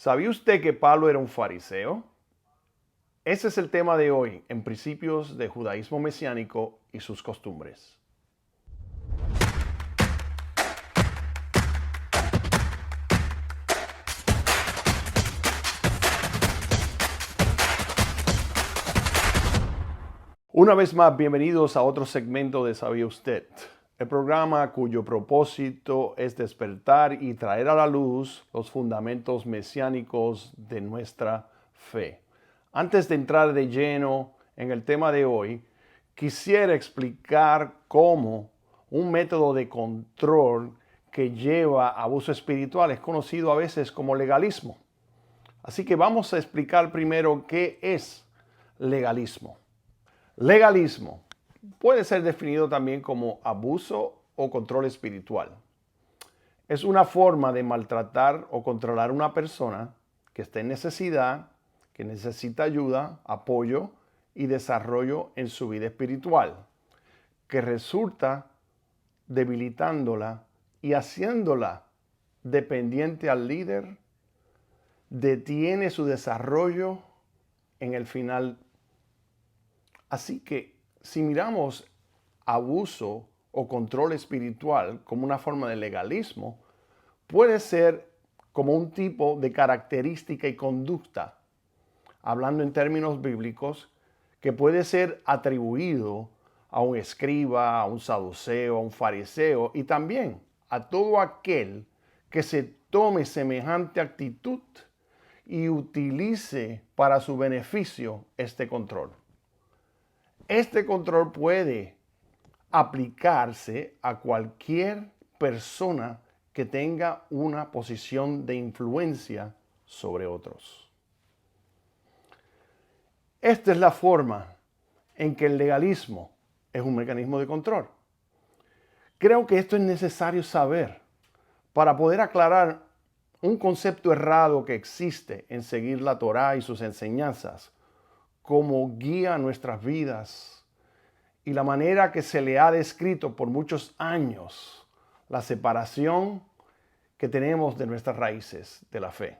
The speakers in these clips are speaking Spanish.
¿Sabía usted que Pablo era un fariseo? Ese es el tema de hoy en Principios de Judaísmo Mesiánico y sus costumbres. Una vez más, bienvenidos a otro segmento de ¿Sabía usted? El programa cuyo propósito es despertar y traer a la luz los fundamentos mesiánicos de nuestra fe. Antes de entrar de lleno en el tema de hoy, quisiera explicar cómo un método de control que lleva a abuso espiritual es conocido a veces como legalismo. Así que vamos a explicar primero qué es legalismo. Legalismo puede ser definido también como abuso o control espiritual. Es una forma de maltratar o controlar a una persona que está en necesidad, que necesita ayuda, apoyo y desarrollo en su vida espiritual, que resulta debilitándola y haciéndola dependiente al líder, detiene su desarrollo en el final. Así que si miramos abuso o control espiritual como una forma de legalismo, puede ser como un tipo de característica y conducta, hablando en términos bíblicos, que puede ser atribuido a un escriba, a un saduceo, a un fariseo y también a todo aquel que se tome semejante actitud y utilice para su beneficio este control. Este control puede aplicarse a cualquier persona que tenga una posición de influencia sobre otros. Esta es la forma en que el legalismo es un mecanismo de control. Creo que esto es necesario saber para poder aclarar un concepto errado que existe en seguir la Torá y sus enseñanzas como guía a nuestras vidas y la manera que se le ha descrito por muchos años la separación que tenemos de nuestras raíces de la fe.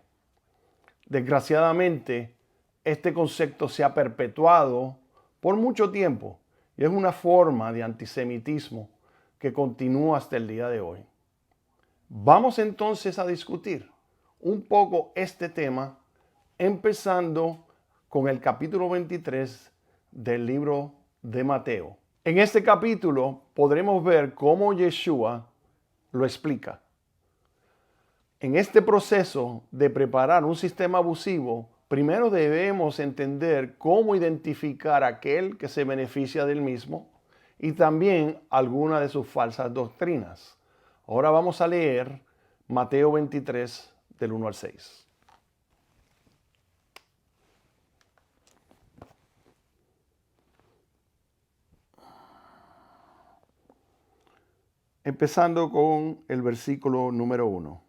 Desgraciadamente, este concepto se ha perpetuado por mucho tiempo y es una forma de antisemitismo que continúa hasta el día de hoy. Vamos entonces a discutir un poco este tema, empezando con el capítulo 23 del libro de Mateo. En este capítulo podremos ver cómo Yeshua lo explica. En este proceso de preparar un sistema abusivo, primero debemos entender cómo identificar a aquel que se beneficia del mismo y también algunas de sus falsas doctrinas. Ahora vamos a leer Mateo 23 del 1 al 6. Empezando con el versículo número 1.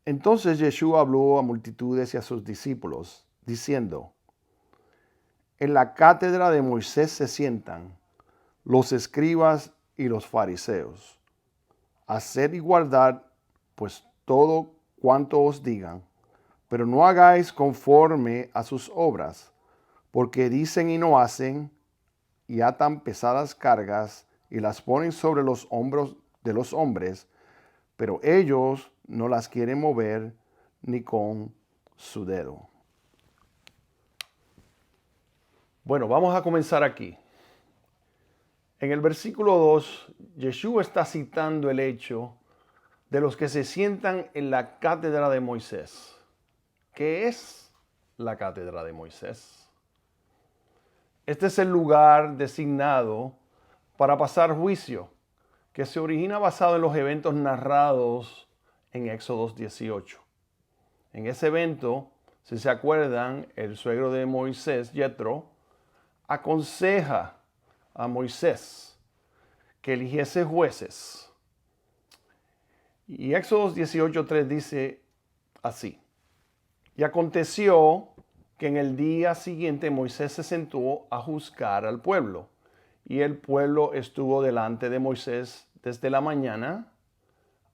Entonces Yeshua habló a multitudes y a sus discípulos, diciendo: En la cátedra de Moisés se sientan los escribas y los fariseos. Haced y guardad, pues, todo cuanto os digan, pero no hagáis conforme a sus obras, porque dicen y no hacen, y atan pesadas cargas, y las ponen sobre los hombros de los hombres, pero ellos no las quieren mover ni con su dedo. Bueno, vamos a comenzar aquí. En el versículo 2, Yeshua está citando el hecho de los que se sientan en la cátedra de Moisés. ¿Qué es la cátedra de Moisés? Este es el lugar designado para pasar juicio, que se origina basado en los eventos narrados en Éxodo 18. En ese evento, si se acuerdan, el suegro de Moisés, Yetro, aconseja a Moisés que eligiese jueces. Y Éxodo 18:3 dice así: Y aconteció que en el día siguiente Moisés se sentó a juzgar al pueblo, y el pueblo estuvo delante de Moisés desde la mañana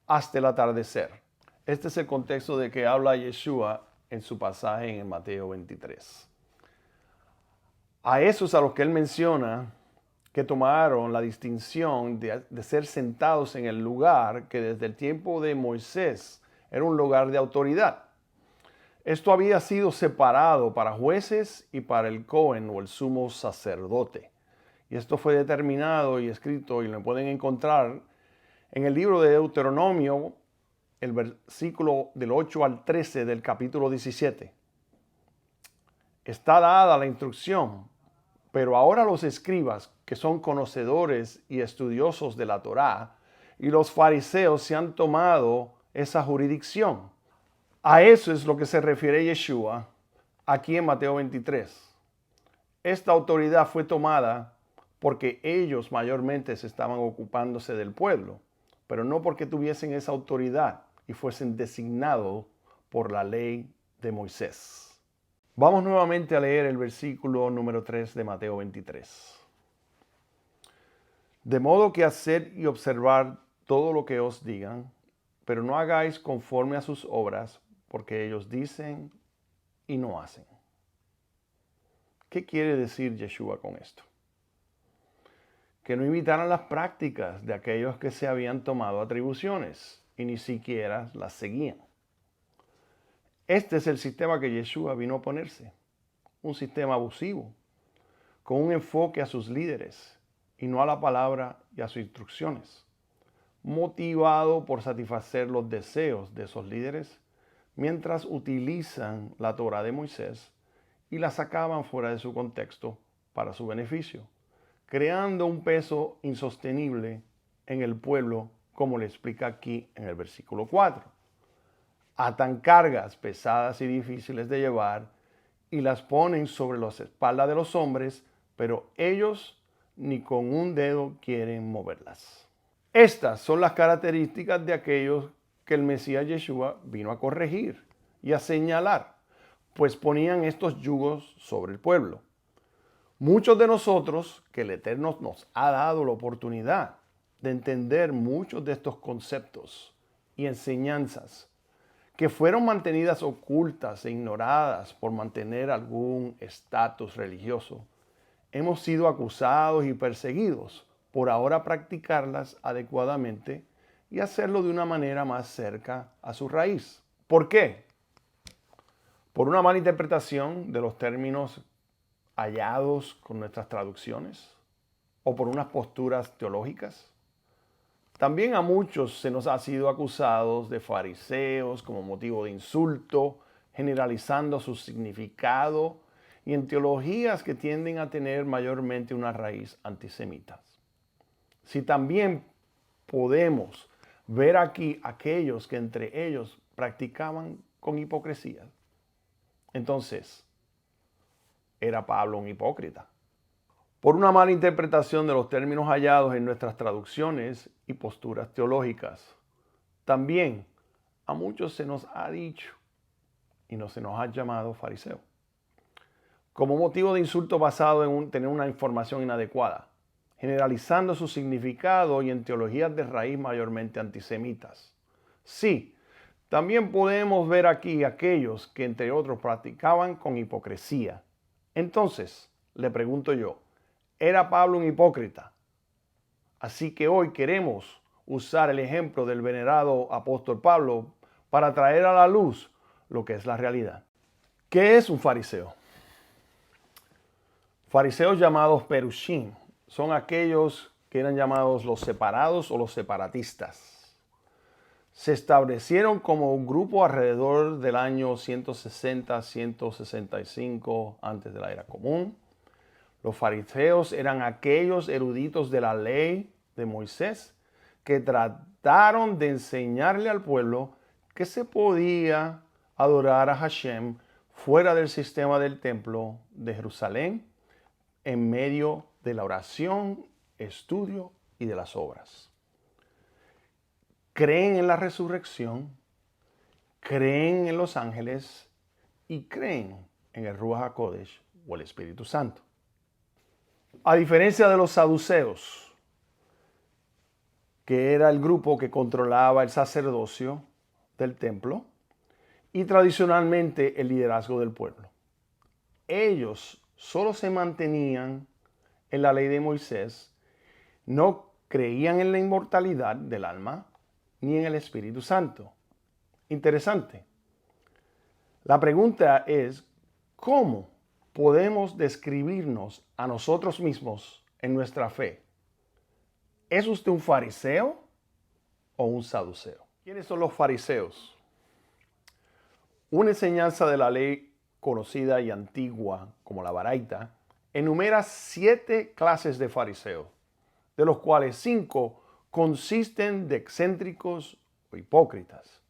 hasta el atardecer. Este es el contexto de que habla Yeshua en su pasaje en Mateo 23. A esos a los que él menciona que tomaron la distinción de ser sentados en el lugar que desde el tiempo de Moisés era un lugar de autoridad. Esto había sido separado para jueces y para el Cohen o el sumo sacerdote. Y esto fue determinado y escrito y lo pueden encontrar en el libro de Deuteronomio, el versículo del 8 al 13 del capítulo 17. Está dada la instrucción, pero ahora los escribas, que son conocedores y estudiosos de la Torá, y los fariseos se han tomado esa jurisdicción. A eso es lo que se refiere Yeshua aquí en Mateo 23. Esta autoridad fue tomada porque ellos mayormente se estaban ocupándose del pueblo, pero no porque tuviesen esa autoridad y fuesen designados por la ley de Moisés. Vamos nuevamente a leer el versículo número 3 de Mateo 23. De modo que haced y observad todo lo que os digan, pero no hagáis conforme a sus obras, porque ellos dicen y no hacen. ¿Qué quiere decir Yeshua con esto? Que no imitaran las prácticas de aquellos que se habían tomado atribuciones y ni siquiera las seguían. Este es el sistema que Yeshua vino a ponerse, un sistema abusivo, con un enfoque a sus líderes y no a la palabra y a sus instrucciones, motivado por satisfacer los deseos de esos líderes mientras utilizan la Torá de Moisés y la sacaban fuera de su contexto para su beneficio, creando un peso insostenible en el pueblo, como le explica aquí en el versículo 4. Atan cargas pesadas y difíciles de llevar y las ponen sobre las espaldas de los hombres, pero ellos ni con un dedo quieren moverlas. Estas son las características de aquellos que el Mesías Yeshua vino a corregir y a señalar, pues ponían estos yugos sobre el pueblo. Muchos de nosotros, que el Eterno nos ha dado la oportunidad de entender muchos de estos conceptos y enseñanzas que fueron mantenidas ocultas e ignoradas por mantener algún estatus religioso, hemos sido acusados y perseguidos por ahora practicarlas adecuadamente y hacerlo de una manera más cerca a su raíz. ¿Por qué? Por una mala interpretación de los términos hallados con nuestras traducciones o por unas posturas teológicas. También a muchos se nos ha sido acusados de fariseos como motivo de insulto, generalizando su significado y en teologías que tienden a tener mayormente una raíz antisemita. Si también podemos ver aquí aquellos que entre ellos practicaban con hipocresía, entonces era Pablo un hipócrita. Por una mala interpretación de los términos hallados en nuestras traducciones y posturas teológicas. También a muchos se nos ha dicho y no se nos ha llamado fariseo, como motivo de insulto basado en tener una información inadecuada, generalizando su significado y en teologías de raíz mayormente antisemitas. Sí, también podemos ver aquí aquellos que entre otros practicaban con hipocresía. Entonces, le pregunto yo, ¿era Pablo un hipócrita? Así que hoy queremos usar el ejemplo del venerado apóstol Pablo para traer a la luz lo que es la realidad. ¿Qué es un fariseo? Fariseos llamados perushim son aquellos que eran llamados los separados o los separatistas. Se establecieron como un grupo alrededor del año 160-165 antes de la era común. Los fariseos eran aquellos eruditos de la ley de Moisés que trataron de enseñarle al pueblo que se podía adorar a Hashem fuera del sistema del templo de Jerusalén, en medio de la oración, estudio y de las obras. Creen en la resurrección, creen en los ángeles y creen en el Ruach HaKodesh o el Espíritu Santo. A diferencia de los saduceos, que era el grupo que controlaba el sacerdocio, del templo y tradicionalmente el liderazgo del pueblo. Ellos solo se mantenían en la ley de Moisés, no creían en la inmortalidad del alma ni en el Espíritu Santo. Interesante. La pregunta es, ¿cómo podemos describirnos a nosotros mismos en nuestra fe? ¿Es usted un fariseo o un saduceo? ¿Quiénes son los fariseos? Una enseñanza de la ley conocida y antigua como la Baraita enumera 7 clases de fariseos, de los cuales 5 consisten de excéntricos o hipócritas.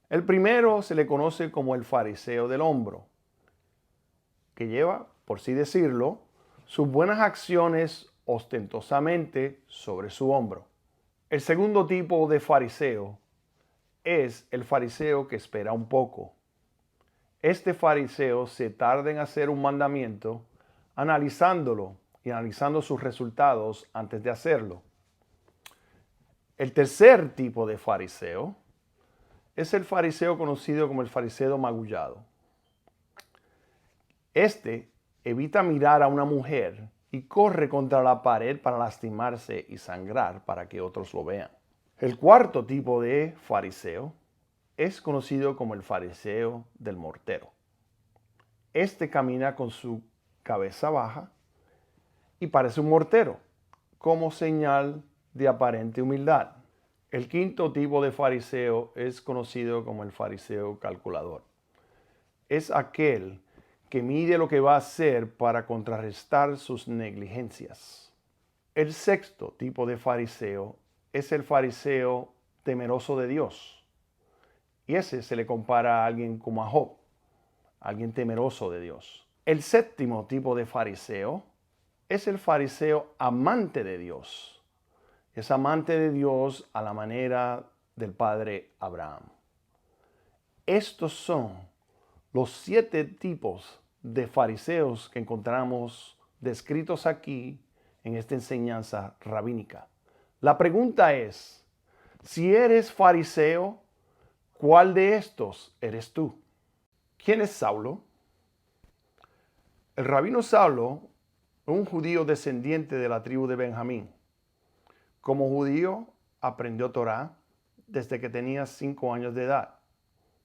El primero se le conoce como el fariseo del hombro, que lleva, por así decirlo, sus buenas acciones ostentosamente sobre su hombro. El segundo tipo de fariseo es el fariseo que espera un poco. Este fariseo se tarda en hacer un mandamiento, analizándolo y analizando sus resultados antes de hacerlo. El tercer tipo de fariseo es el fariseo conocido como el fariseo magullado. Este evita mirar a una mujer y corre contra la pared para lastimarse y sangrar para que otros lo vean. El cuarto tipo de fariseo es conocido como el fariseo del mortero. Este camina con su cabeza baja y parece un mortero, como señal de aparente humildad. El quinto tipo de fariseo es conocido como el fariseo calculador. Es aquel que mide lo que va a hacer para contrarrestar sus negligencias. El sexto tipo de fariseo es el fariseo temeroso de Dios. Y ese se le compara a alguien como a Job, alguien temeroso de Dios. El séptimo tipo de fariseo es el fariseo amante de Dios. Es amante de Dios a la manera del padre Abraham. Estos son los 7 tipos de fariseos que encontramos descritos aquí en esta enseñanza rabínica. La pregunta es, si eres fariseo, ¿cuál de estos eres tú? ¿Quién es Saulo? El rabino Saulo, un judío descendiente de la tribu de Benjamín. Como judío, aprendió Torá desde que tenía 5 años de edad.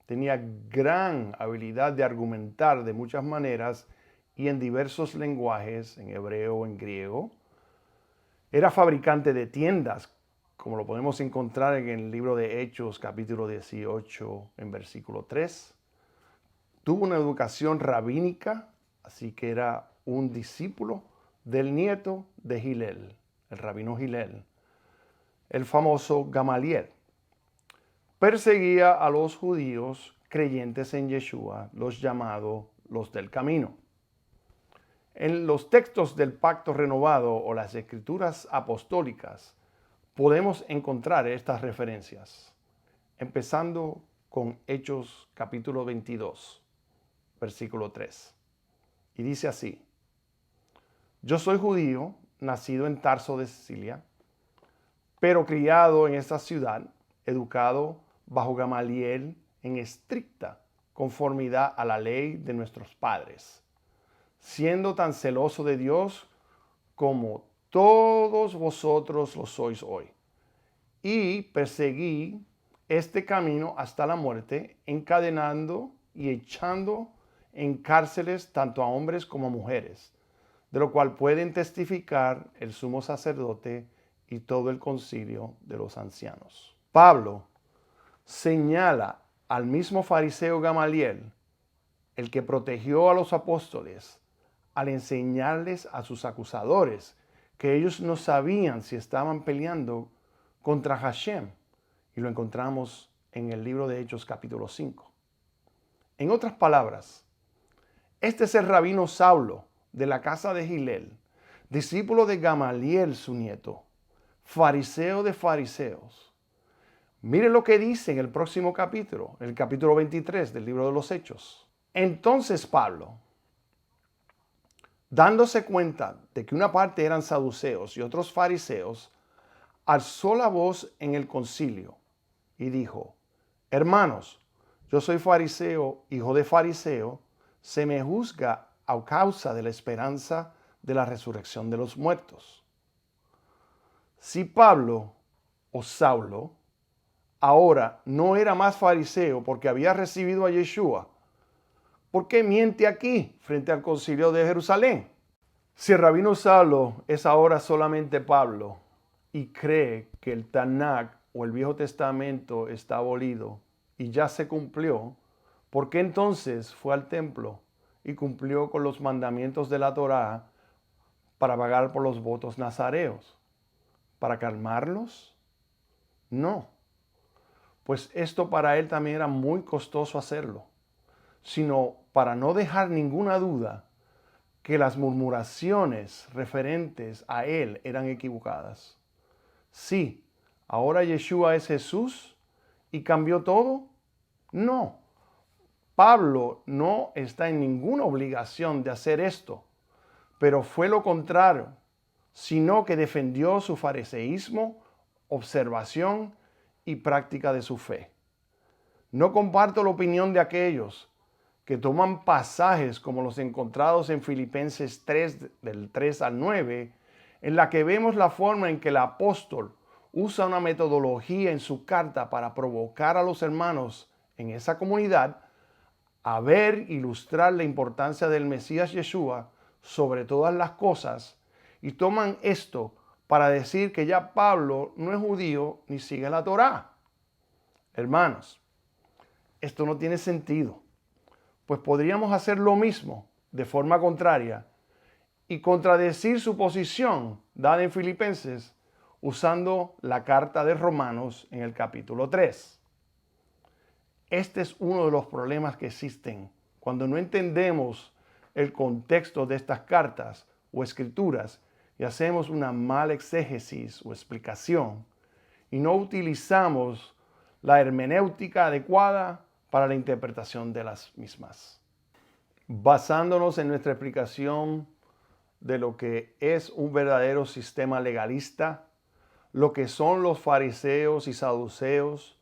Tenía gran habilidad de argumentar de muchas maneras y en diversos lenguajes, en hebreo, en griego. Era fabricante de tiendas, como lo podemos encontrar en el libro de Hechos, capítulo 18, en versículo 3. Tuvo una educación rabínica, así que era un discípulo del nieto de Hillel, el rabino Hillel, el famoso Gamaliel. Perseguía a los judíos creyentes en Yeshua, los llamados los del camino. En los textos del Pacto Renovado o las Escrituras Apostólicas podemos encontrar estas referencias, empezando con Hechos capítulo 22, versículo 3. Y dice así: Yo soy judío, nacido en Tarso de Sicilia, pero criado en esta ciudad, educado bajo Gamaliel en estricta conformidad a la ley de nuestros padres, siendo tan celoso de Dios como todos vosotros lo sois hoy. Y perseguí este camino hasta la muerte, encadenando y echando en cárceles tanto a hombres como a mujeres, de lo cual pueden testificar el sumo sacerdote y todo el concilio de los ancianos. Pablo señala al mismo fariseo Gamaliel, el que protegió a los apóstoles, al enseñarles a sus acusadores que ellos no sabían si estaban peleando contra Hashem. Y lo encontramos en el libro de Hechos capítulo 5. En otras palabras, este es el rabino Saulo de la casa de Hillel, discípulo de Gamaliel su nieto, fariseo de fariseos. Mire lo que dice en el próximo capítulo, el capítulo 23 del libro de los Hechos. Entonces Pablo, dándose cuenta de que una parte eran saduceos y otros fariseos, alzó la voz en el concilio y dijo: Hermanos, yo soy fariseo, hijo de fariseo, se me juzga a causa de la esperanza de la resurrección de los muertos. Si Pablo o Saulo ahora no era más fariseo porque había recibido a Yeshua, ¿por qué miente aquí frente al concilio de Jerusalén? Si el rabino Saulo es ahora solamente Pablo y cree que el Tanakh o el Viejo Testamento está abolido y ya se cumplió, ¿por qué entonces fue al templo y cumplió con los mandamientos de la Torá para pagar por los votos nazareos? ¿Para calmarlos? No, pues esto para él también era muy costoso hacerlo, sino para no dejar ninguna duda que las murmuraciones referentes a él eran equivocadas. Sí, ahora Yeshua es Jesús y cambió todo. No, Pablo no está en ninguna obligación de hacer esto, pero fue lo contrario, sino que defendió su fariseísmo, observación y práctica de su fe. No comparto la opinión de aquellos que toman pasajes como los encontrados en Filipenses 3, del 3 al 9, en la que vemos la forma en que el apóstol usa una metodología en su carta para provocar a los hermanos en esa comunidad a ver, ilustrar la importancia del Mesías Yeshua sobre todas las cosas, y toman esto para decir que ya Pablo no es judío ni sigue la Torá. Hermanos, esto no tiene sentido, pues podríamos hacer lo mismo de forma contraria y contradecir su posición dada en Filipenses usando la carta de Romanos en el capítulo 3. Este es uno de los problemas que existen cuando no entendemos el contexto de estas cartas o escrituras y hacemos una mala exégesis o explicación y no utilizamos la hermenéutica adecuada para la interpretación de las mismas. Basándonos en nuestra explicación de lo que es un verdadero sistema legalista, lo que son los fariseos y saduceos,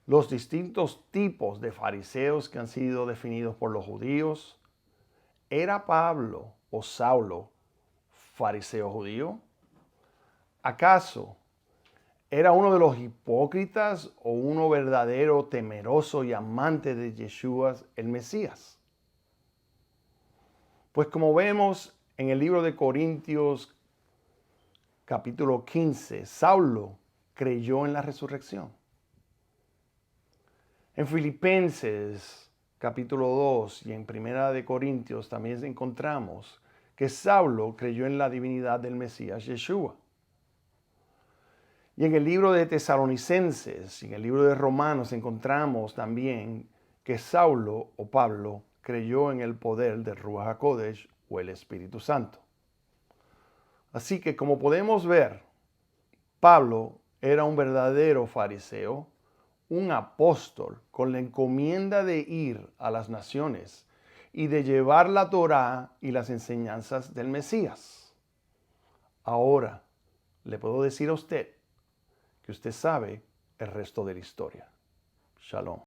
los distintos tipos de fariseos que han sido definidos por los judíos, ¿era Pablo o Saulo fariseo judío? ¿Acaso era uno de los hipócritas o uno verdadero temeroso y amante de Yeshua el Mesías? Pues como vemos en el libro de Corintios capítulo 15, Saulo creyó en la resurrección. En Filipenses capítulo 2 y en Primera de Corintios también encontramos que Saulo creyó en la divinidad del Mesías Yeshua. Y en el libro de Tesalonicenses y en el libro de Romanos encontramos también que Saulo o Pablo creyó en el poder del Ruach HaKodesh o el Espíritu Santo. Así que como podemos ver, Pablo era un verdadero fariseo, un apóstol con la encomienda de ir a las naciones y de llevar la Torá y las enseñanzas del Mesías. Ahora, le puedo decir a usted que usted sabe el resto de la historia. Shalom.